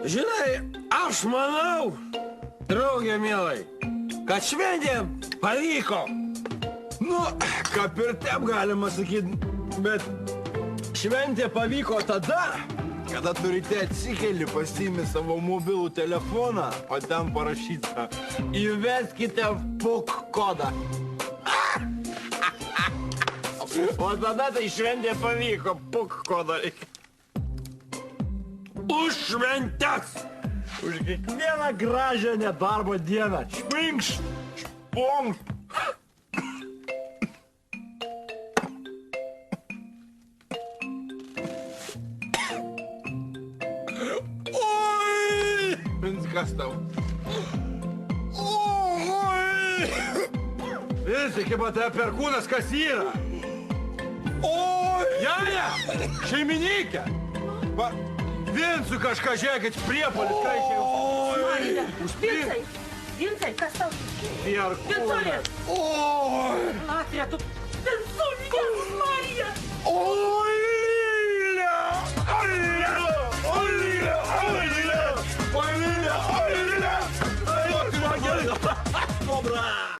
Žinai, aš manau, draugė mielai, kad šventė pavyko. Nu, kaip ir taip galima sakyti, bet šventė pavyko tada, kada tu ryte atsikeli, pasiimi savo mobilų telefoną, o ten parašyta, įveskite PUK kodą. O tada tai šventė pavyko, PUK kodą reikia. Už šventes! Už kiekvieną gražią nedarbo dieną. Špinkšt, šponkšt. Oi! Kas tau? Oi! Visi, kaip atėjo perkūnas, kas yra? Oi! Jaja! Šeimininkė! Vincu kažką žiūrėkit, priepolis, ką išėjau. Marija, Vincai, kas tau? Perkūnas. Oi! Latvija, tu... Vinculė, Marija! Oi! Oi! Oi!